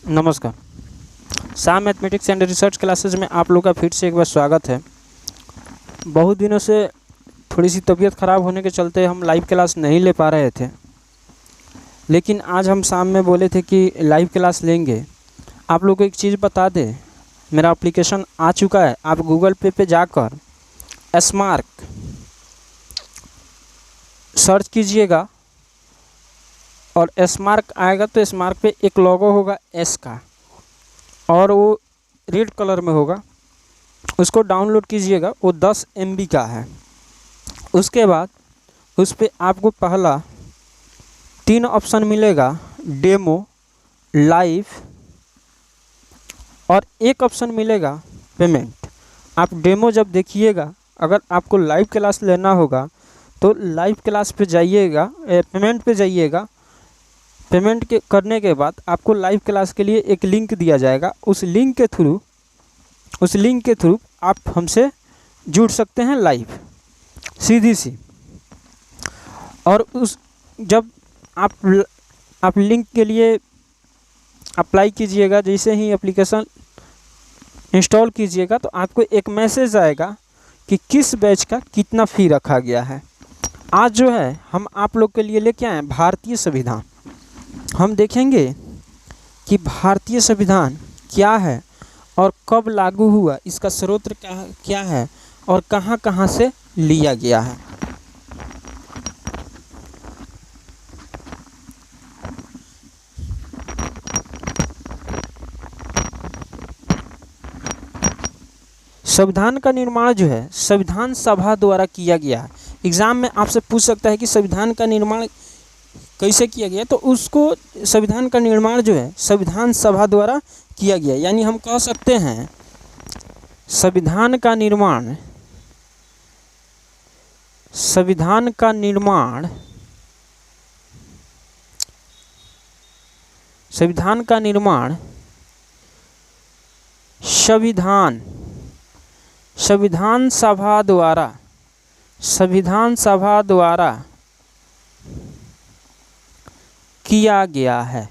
नमस्कार। शाम mathematics and research classes में आप लोग का फिर से एक बार स्वागत है। बहुत दिनों से थोड़ी सी तबीयत ख़राब होने के चलते हम लाइव क्लास नहीं ले पा रहे थे, लेकिन आज हम शाम में बोले थे कि लाइव क्लास लेंगे। आप लोग को एक चीज़ बता दें, मेरा एप्लीकेशन आ चुका है। आप गूगल पे जाकर स्मार्क सर्च कीजिएगा और स्मार्क आएगा तो स्मार्क पे एक लोगो होगा एस का और वो रेड कलर में होगा। उसको डाउनलोड कीजिएगा, वो 10 MB का है। उसके बाद उस पर आपको पहला 3 ऑप्शन मिलेगा, डेमो, लाइव और एक ऑप्शन मिलेगा पेमेंट। आप डेमो जब देखिएगा, अगर आपको लाइव क्लास लेना होगा तो लाइव क्लास पे जाइएगा, पेमेंट पे जाइएगा। पेमेंट करने के बाद आपको लाइव क्लास के लिए एक लिंक दिया जाएगा। उस लिंक के थ्रू आप हमसे जुड़ सकते हैं लाइव, सीधी सी। और जब आप लिंक के लिए अप्लाई कीजिएगा, जैसे ही एप्लीकेशन इंस्टॉल कीजिएगा तो आपको एक मैसेज आएगा कि किस बैच का कितना फ़ी रखा गया है। आज जो है हम आप लोग के लिए लेके आए हैं भारतीय संविधान। हम देखेंगे कि भारतीय संविधान क्या है और कब लागू हुआ, इसका स्रोत क्या है और कहां कहां से लिया गया है। संविधान का निर्माण जो है संविधान सभा द्वारा किया गया है। एग्ज़ाम में आपसे पूछ सकता है कि संविधान का निर्माण कैसे किया गया, तो उसको संविधान का निर्माण जो है संविधान सभा द्वारा किया गया। यानी हम कह सकते हैं संविधान का निर्माण संविधान संविधान सभा द्वारा किया गया है।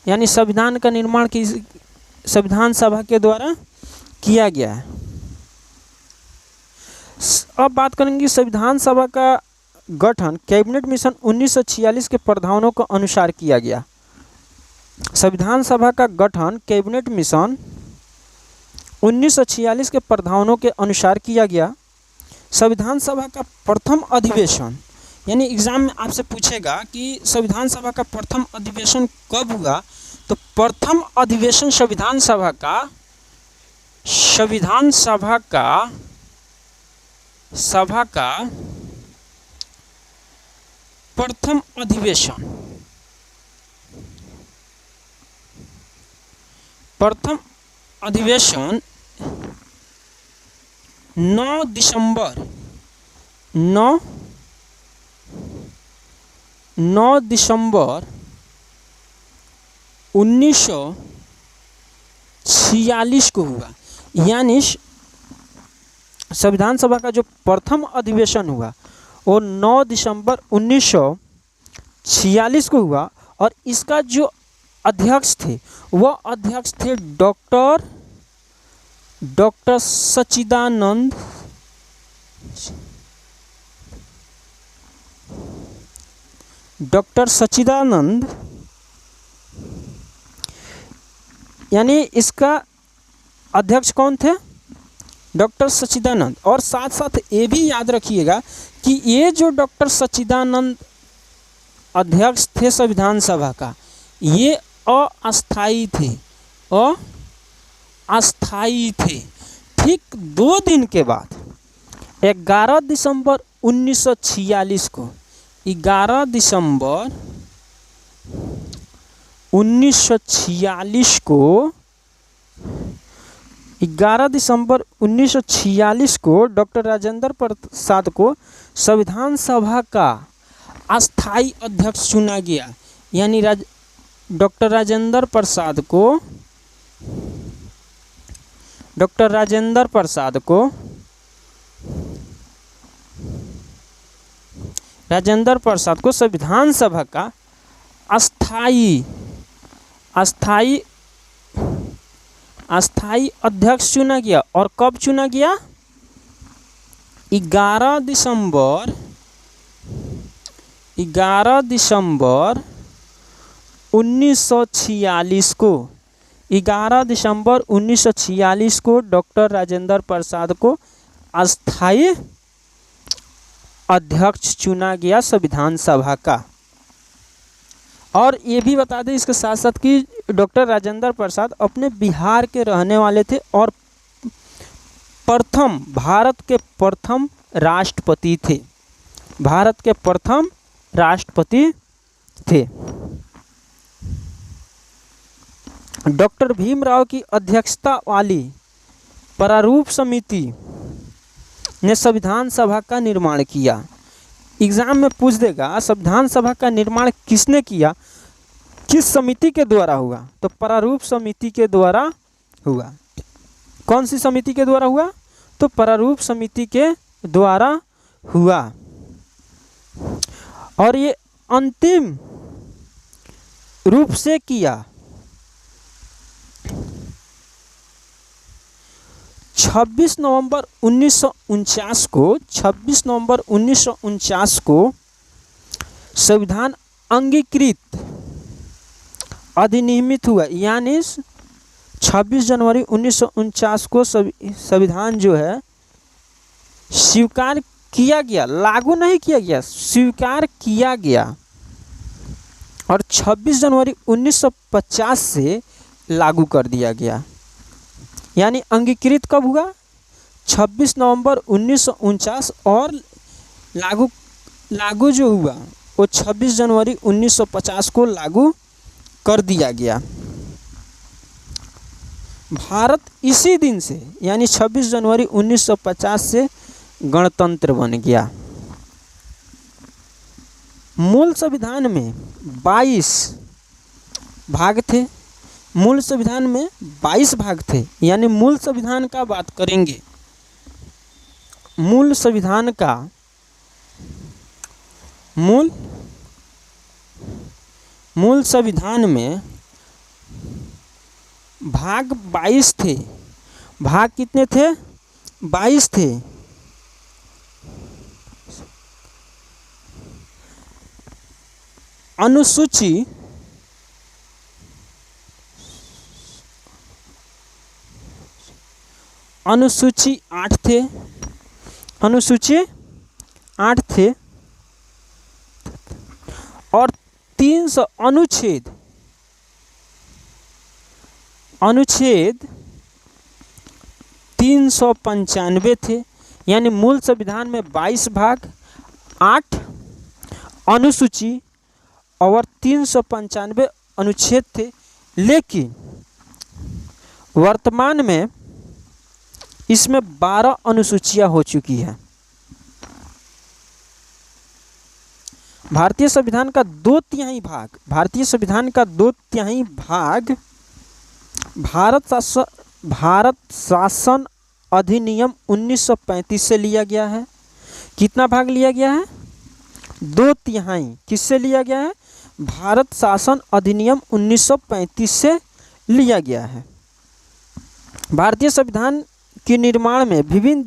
यानी संविधान का निर्माण संविधान सभा के द्वारा किया गया है। अब बात करेंगे संविधान सभा का गठन कैबिनेट मिशन 1946 के प्रावधानों के अनुसार किया गया। संविधान सभा का गठन कैबिनेट मिशन 1946 के प्रावधानों के अनुसार किया गया। संविधान सभा का प्रथम अधिवेशन, यानी एग्ज़ाम में आपसे पूछेगा कि संविधान सभा का प्रथम अधिवेशन कब हुआ, तो प्रथम अधिवेशन संविधान सभा का प्रथम अधिवेशन 9 दिसंबर 1946 को हुआ। यानी संविधान सभा का जो प्रथम अधिवेशन हुआ वो 9 दिसंबर 1946 को हुआ। और इसका जो अध्यक्ष थे वह अध्यक्ष थे डॉक्टर सच्चिदानंद यानी इसका अध्यक्ष कौन थे? डॉक्टर सच्चिदानंद। और साथ साथ ये भी याद रखिएगा कि ये जो डॉक्टर सच्चिदानंद अध्यक्ष थे संविधान सभा का, ये अस्थायी थे। ठीक 2 दिन के बाद 11 दिसंबर 1946 को 11 दिसंबर 1946 को डॉक्टर राजेंद्र प्रसाद को संविधान सभा का अस्थायी अध्यक्ष चुना गया। यानी डॉक्टर राजेंद्र प्रसाद को संविधान सभा का अस्थायी अस्थाई अस्थाई अध्यक्ष चुना गया। और कब चुना गया? 11 दिसंबर 1946 को 11 दिसंबर 1946 को डॉक्टर राजेंद्र प्रसाद को अस्थाई अध्यक्ष चुना गया संविधान सभा का। और ये भी बता दें इसके साथ साथ कि डॉक्टर राजेंद्र प्रसाद अपने बिहार के रहने वाले थे और भारत के प्रथम राष्ट्रपति थे। भारत के प्रथम राष्ट्रपति थे। डॉक्टर भीमराव की अध्यक्षता वाली प्रारूप समिति ने संविधान सभा का निर्माण किया। एग्जाम में पूछ देगा संविधान सभा का निर्माण किसने किया, किस समिति के द्वारा हुआ? तो प्रारूप समिति के द्वारा हुआ। कौन सी समिति के द्वारा हुआ? तो प्रारूप समिति के द्वारा हुआ। और ये अंतिम रूप से किया 26 नवंबर 1949 को संविधान अंगीकृत अधिनियमित हुआ। यानी 26 जनवरी 1949 को संविधान जो है स्वीकार किया गया, लागू नहीं किया गया, स्वीकार किया गया। और 26 जनवरी 1950 से लागू कर दिया गया। यानी अंगीकृत कब हुआ? 26 नवंबर 1949 और लागू जो हुआ वो 26 जनवरी 1950 को लागू कर दिया गया। भारत इसी दिन से यानी 26 जनवरी 1950 से गणतंत्र बन गया। मूल संविधान में 22 भाग थे। मूल संविधान में 22 भाग थे। यानी मूल संविधान का बात करेंगे, मूल संविधान का मूल संविधान में भाग 22 थे। भाग कितने थे? 22 थे। अनुसूची 8 थे। अनुसूची 8 थे और 300 अनुच्छेद 395 थे। यानी मूल संविधान में 22 भाग, 8 अनुसूची और 395 अनुच्छेद थे। लेकिन वर्तमान में इसमें 12 अनुसूचियां हो चुकी है। भारतीय संविधान का 2/3 भाग भारत शासन अधिनियम 1935 से लिया गया है। कितना भाग लिया गया है? 2/3। किससे लिया गया है? भारत शासन अधिनियम 1935 से लिया गया है। भारतीय संविधान के निर्माण में विभिन्न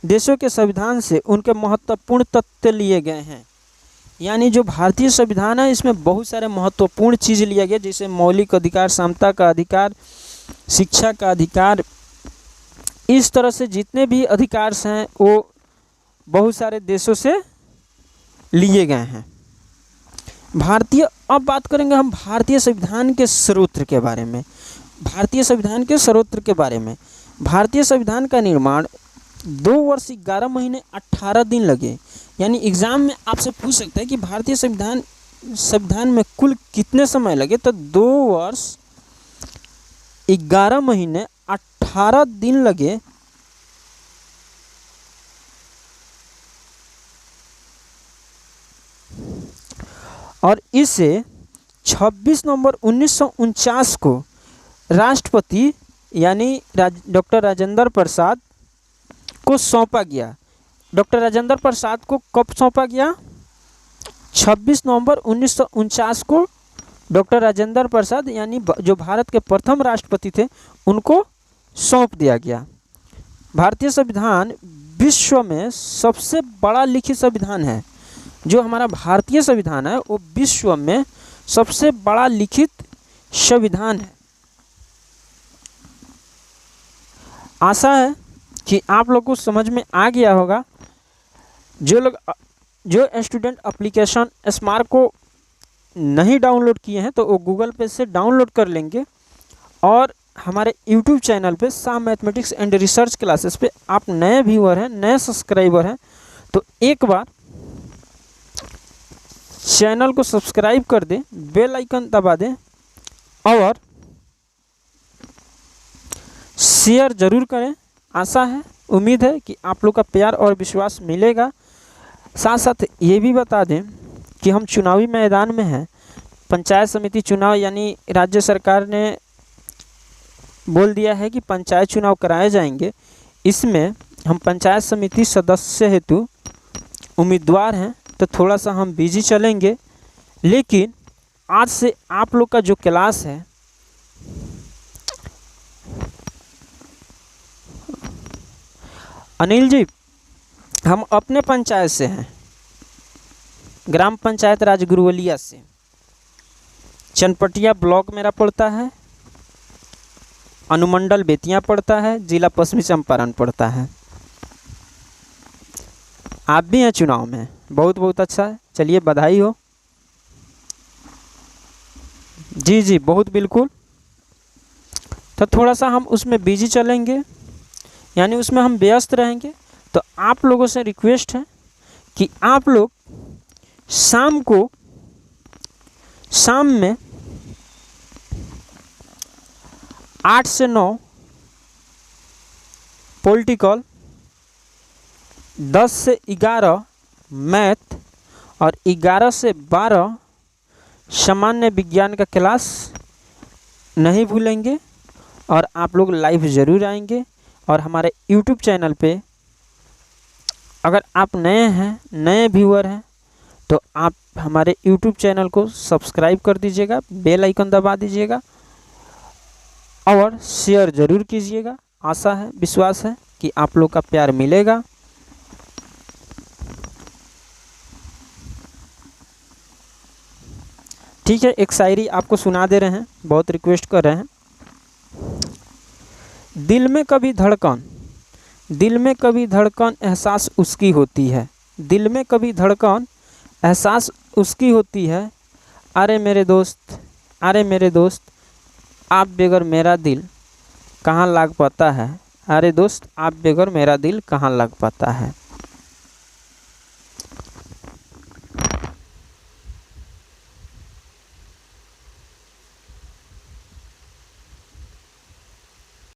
देशों के संविधान से उनके महत्वपूर्ण तथ्य लिए गए हैं। यानी जो भारतीय संविधान है इसमें बहुत सारे महत्वपूर्ण चीज़ लिया गया, जैसे मौलिक अधिकार, समता का अधिकार, शिक्षा का अधिकार। इस तरह से जितने भी अधिकार हैं वो बहुत सारे देशों से लिए गए हैं। अब बात करेंगे हम भारतीय संविधान के स्रोत के बारे में। भारतीय संविधान के स्रोत के बारे में, भारतीय संविधान का निर्माण 2 वर्ष 11 महीने 18 दिन लगे। यानी एग्जाम में आपसे पूछ सकता है कि भारतीय संविधान में कुल कितने समय लगे, तो 2 वर्ष 11 महीने 18 दिन लगे। और इसे 26 नवंबर 1949 को राष्ट्रपति यानी डॉक्टर राजेंद्र प्रसाद को सौंपा गया। डॉक्टर राजेंद्र प्रसाद को कब सौंपा गया? 26 नवंबर 1949 को डॉक्टर राजेंद्र प्रसाद यानी जो भारत के प्रथम राष्ट्रपति थे उनको सौंप दिया गया। भारतीय संविधान विश्व में सबसे बड़ा लिखित संविधान है। जो हमारा भारतीय संविधान है वो विश्व में सबसे बड़ा लिखित संविधान है। आशा है कि आप लोग को समझ में आ गया होगा। जो स्टूडेंट एप्लीकेशन स्मार्ट को नहीं डाउनलोड किए हैं तो वो गूगल पे से डाउनलोड कर लेंगे और हमारे यूट्यूब चैनल पे Shah mathematics and research classes पे आप नए व्यूअर हैं, नए सब्सक्राइबर हैं, तो एक बार चैनल को सब्सक्राइब कर दें, बेल आइकन दबा दें और शेयर ज़रूर करें। आशा है, उम्मीद है कि आप लोग का प्यार और विश्वास मिलेगा। साथ साथ ये भी बता दें कि हम चुनावी मैदान में हैं। पंचायत समिति चुनाव यानी राज्य सरकार ने बोल दिया है कि पंचायत चुनाव कराए जाएंगे। इसमें हम पंचायत समिति सदस्य हेतु उम्मीदवार हैं, तो थोड़ा सा हम बिजी चलेंगे। लेकिन आज से आप लोग का जो क्लास है अनिल जी, हम अपने पंचायत से हैं, ग्राम पंचायत राजगुरुवलिया से। चनपटिया ब्लॉक मेरा पड़ता है, अनुमंडल बेतिया पड़ता है, जिला पश्चिमी चंपारण पड़ता है। आप भी हैं चुनाव में, बहुत बहुत अच्छा है, चलिए बधाई हो। जी जी बहुत बिल्कुल। तो थोड़ा सा हम उसमें बिजी चलेंगे, यानी उसमें हम व्यस्त रहेंगे। तो आप लोगों से रिक्वेस्ट है कि आप लोग शाम में 8 से 9 पॉलिटिकल, 10 से 11 मैथ और 11 से 12 सामान्य विज्ञान का क्लास नहीं भूलेंगे। और आप लोग लाइव ज़रूर आएंगे। और हमारे YouTube चैनल पे अगर आप नए हैं, नए व्यूअर हैं, तो आप हमारे YouTube चैनल को सब्सक्राइब कर दीजिएगा, बेल आइकन दबा दीजिएगा और शेयर ज़रूर कीजिएगा। आशा है, विश्वास है कि आप लोग का प्यार मिलेगा। ठीक है, एक शायरी आपको सुना दे रहे हैं, बहुत रिक्वेस्ट कर रहे हैं। दिल में कभी धड़कन एहसास उसकी होती है, दिल में कभी धड़कन एहसास उसकी होती है। अरे मेरे दोस्त आप बगैर मेरा दिल कहाँ लग पाता है। अरे दोस्त आप बगैर मेरा दिल कहाँ लग पाता है।